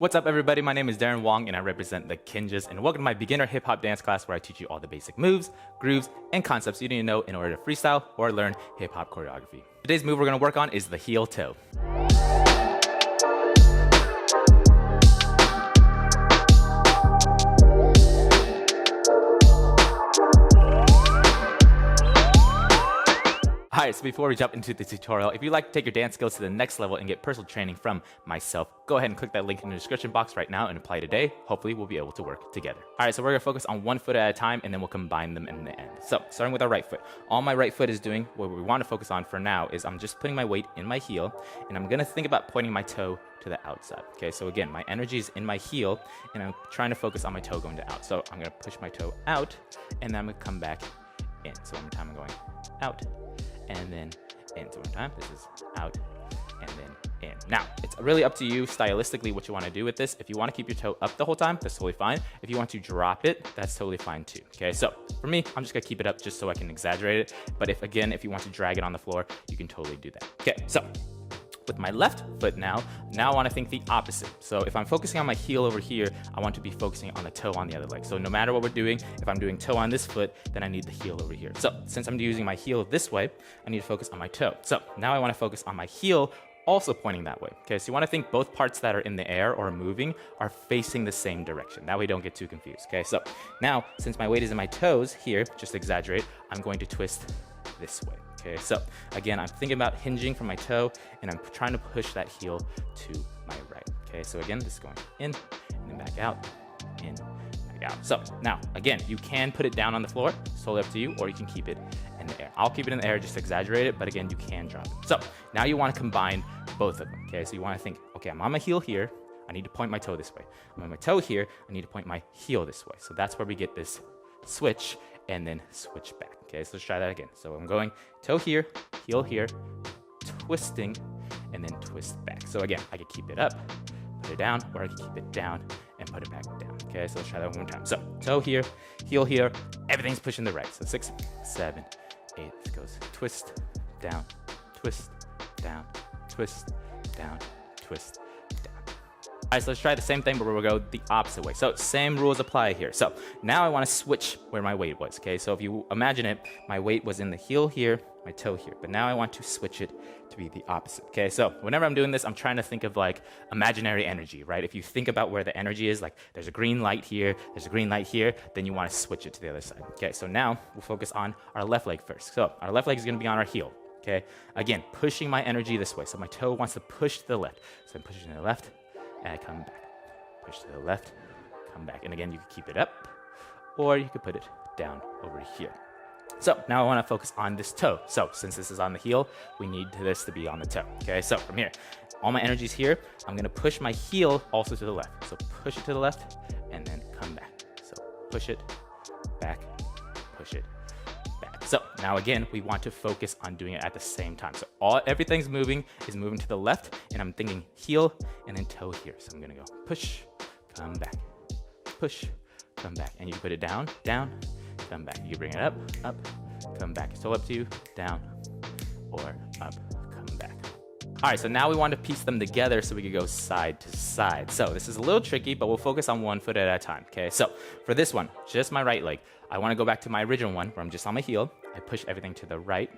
What's up, everybody? My name is Darren Wong, and I represent the Kinjas, and welcome to my beginner hip-hop dance class where I teach you all the basic moves, grooves, and concepts you need to know in order to freestyle or learn hip-hop choreography. Today's move we're going to work on is the heel toe. Alright, so before we jump into the tutorial, if you'd like to take your dance skills to the next level and get personal training from myself, go ahead and click that link in the description box right now and apply today. Hopefully, we'll be able to work together. Alright, so we're going to focus on one foot at a time and then we'll combine them in the end. So, starting with our right foot. All my right foot is doing, what we want to focus on for now, is I'm just putting my weight in my heel and I'm going to think about pointing my toe to the outside. Okay, so again, my energy is in my heel and I'm trying to focus on my toe going to out. So, I'm going to push my toe out and then I'm going to come back in. So, one more time, I'm going out and then in. So one time, this is out and then in. Now, it's really up to you stylistically what you want to do with this. If you want to keep your toe up the whole time, that's totally fine. If you want to drop it, that's totally fine too. Okay, so for me, I'm just gonna keep it up just so I can exaggerate it. But if you want to drag it on the floor, you can totally do that. Okay, so with my left foot now I want to think the opposite. So if I'm focusing on my heel over here, I want to be focusing on the toe on the other leg. So no matter what we're doing, if I'm doing toe on this foot, then I need the heel over here. So since I'm using my heel this way, I need to focus on my toe. So now I want to focus on my heel also pointing that way. Okay, so you want to think both parts that are in the air or moving are facing the same direction. That way you don't get too confused. Okay, so now since my weight is in my toes here, just exaggerate, I'm going to twist this way. Okay, so again, I'm thinking about hinging from my toe and I'm trying to push that heel to my right. Okay, so again, this is going in and then back out, in, back out. So now, again, you can put it down on the floor, it's totally up to you, or you can keep it in the air. I'll keep it in the air, just exaggerate it, but again, you can drop it. So now you want to combine both of them. Okay, so you want to think, okay, I'm on my heel here, I need to point my toe this way. I'm on my toe here, I need to point my heel this way. So that's where we get this switch and then switch back. Okay, so let's try that again. So I'm going toe here, heel here, twisting, and then twist back. So again, I could keep it up, put it down, or I could keep it down and put it back down. Okay, so let's try that one more time. So toe here, heel here, everything's pushing the right. So 6, 7, 8, it goes twist, down, twist, down, twist, down, twist, down. All right, so let's try the same thing, but we'll go the opposite way. So same rules apply here. So now I want to switch where my weight was, okay? So if you imagine it, my weight was in the heel here, my toe here, but now I want to switch it to be the opposite, okay? So whenever I'm doing this, I'm trying to think of like imaginary energy, right? If you think about where the energy is, like there's a green light here, there's a green light here, then you want to switch it to the other side, okay? So now we'll focus on our left leg first. So our left leg is going to be on our heel, okay? Again, pushing my energy this way. So my toe wants to push to the left. So I'm pushing to the left, and I come back. Push to the left, come back. And again, you can keep it up, or you could put it down over here. So now I want to focus on this toe. So since this is on the heel, we need this to be on the toe. Okay, so from here, all my energy's here. I'm going to push my heel also to the left. So push it to the left, and then come back. So push it, back, push it, back. So now again, we want to focus on doing it at the same time. So everything's moving to the left, and I'm thinking heel and then toe here. So I'm gonna go push, come back, push, come back, and you put it down, down, come back. You bring it up, up, come back. It's all up to you, down or up, come back. All right, so now we want to piece them together so we can go side to side. So this is a little tricky, but we'll focus on one foot at a time, okay? So for this one, just my right leg, I want to go back to my original one where I'm just on my heel. I push everything to the right.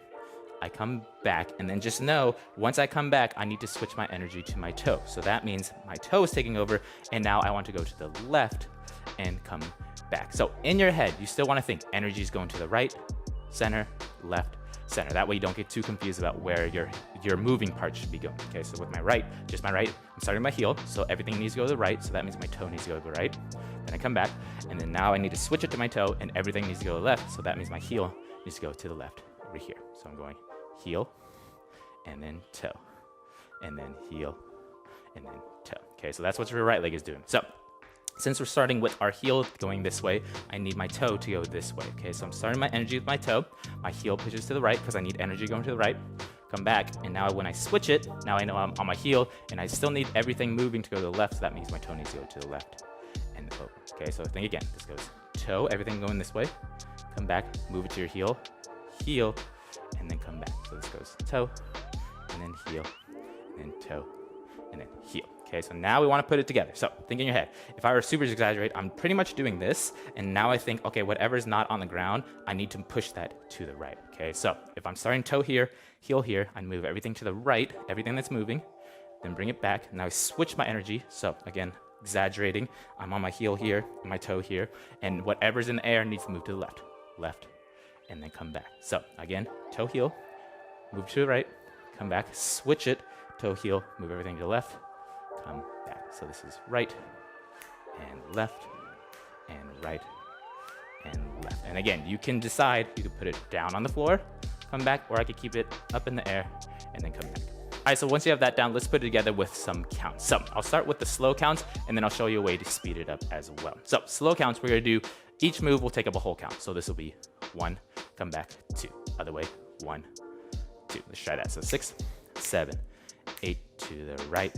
I come back, and then just know, once I come back, I need to switch my energy to my toe. So that means my toe is taking over, and now I want to go to the left and come back. So in your head, you still want to think energy is going to the right, center, left, center. That way you don't get too confused about where your moving part should be going. Okay, so with my right, just my right, I'm starting my heel, so everything needs to go to the right, so that means my toe needs to go to the right. Then I come back, and then now I need to switch it to my toe, and everything needs to go to the left, so that means my heel needs to go to the left over here. So I'm going heel, and then toe, and then heel, and then toe. Okay, so that's what your right leg is doing. So since we're starting with our heel going this way, I need my toe to go this way. Okay, so I'm starting my energy with my toe. My heel pushes to the right because I need energy going to the right. Come back, and now when I switch it, now I know I'm on my heel, and I still need everything moving to go to the left, so that means my toe needs to go to the left and over. Okay, so think again. This goes toe, everything going this way. Come back, move it to your heel, heel, and then come back. So this goes toe, and then heel, and then toe, and then heel. Okay, so now we want to put it together. So think in your head, if I were to super exaggerate, I'm pretty much doing this, and now I think, okay, whatever's not on the ground, I need to push that to the right. Okay, so if I'm starting toe here, heel here, I move everything to the right, everything that's moving, then bring it back. Now I switch my energy. So again, exaggerating, I'm on my heel here, my toe here, and whatever's in the air needs to move to the left, left, and then come back. So again, toe heel, move to the right, come back, switch it, toe heel, move everything to the left, come back. So this is right and left and right and left. And again, you can decide, you can put it down on the floor, come back, or I could keep it up in the air and then come back. All right, so once you have that down, let's put it together with some counts. So I'll start with the slow counts, and then I'll show you a way to speed it up as well. So slow counts, we're gonna do, each move will take up a whole count. So this will be 1, come back, 2. Other way, 1, 2. Let's try that. So 6, 7, 8 to the right,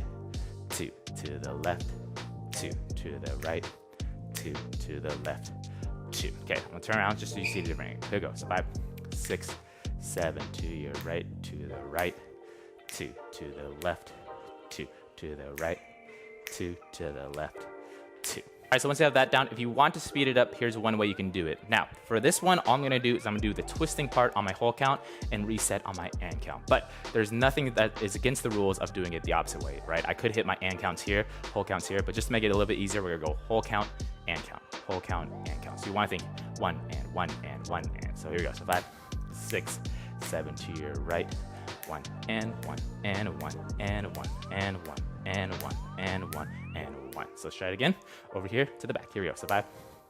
2 to the left, 2 to the right, 2 to the left, 2. Okay, I'm gonna turn around just so you see the different. Here we go. So 5, 6, 7 to your right, to the right, 2 to the left, 2 to the right, 2 to the left, 2. All right, so once you have that down, if you want to speed it up, here's one way you can do it. Now, for this one, all I'm gonna do is I'm gonna do the twisting part on my whole count and reset on my and count. But there's nothing that is against the rules of doing it the opposite way, right? I could hit my and counts here, whole counts here, but just to make it a little bit easier, we're gonna go whole count, and count, whole count, and count. So you wanna think 1 and 1 and 1 and. So here we go, so 5, 6, 7 to your right, 1 and 1 and 1 and 1 and 1 and 1 and 1 and 1. So let's try it again. Over here to the back. Here we go. So 5,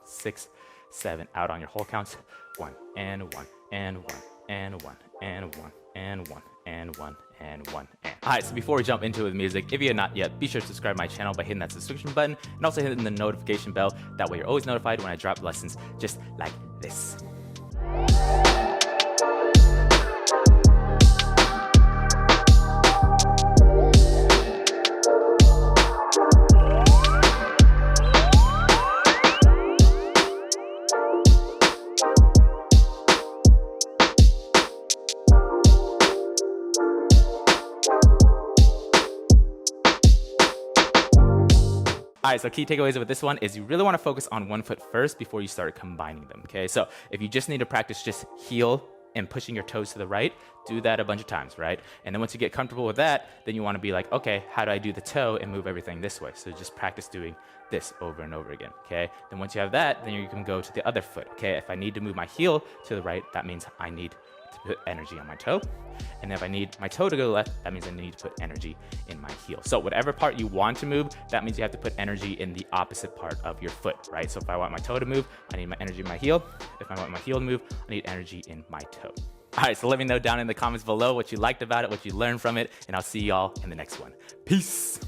6, 7. Out on your whole counts. 1 and 1 and 1 and 1 and 1 and 1 and 1 and 1 and. All right, so before we jump into it with music, if you have not yet, be sure to subscribe to my channel by hitting that subscription button and also hitting the notification bell. That way you're always notified when I drop lessons just like this. All right, so key takeaways with this one is you really want to focus on one foot first before you start combining them, okay? So if you just need to practice just heel and pushing your toes to the right, do that a bunch of times, right? And then once you get comfortable with that, then you want to be like, okay, how do I do the toe and move everything this way? So just practice doing this over and over again, okay? Then once you have that, then you can go to the other foot, okay? If I need to move my heel to the right, that means I need to put energy on my toe. And if I need my toe to go left, that means I need to put energy in my heel. So whatever part you want to move, that means you have to put energy in the opposite part of your foot, right? So if I want my toe to move, I need my energy in my heel. If I want my heel to move, I need energy in my toe. All right, so let me know down in the comments below what you liked about it, what you learned from it, and I'll see y'all in the next one. Peace.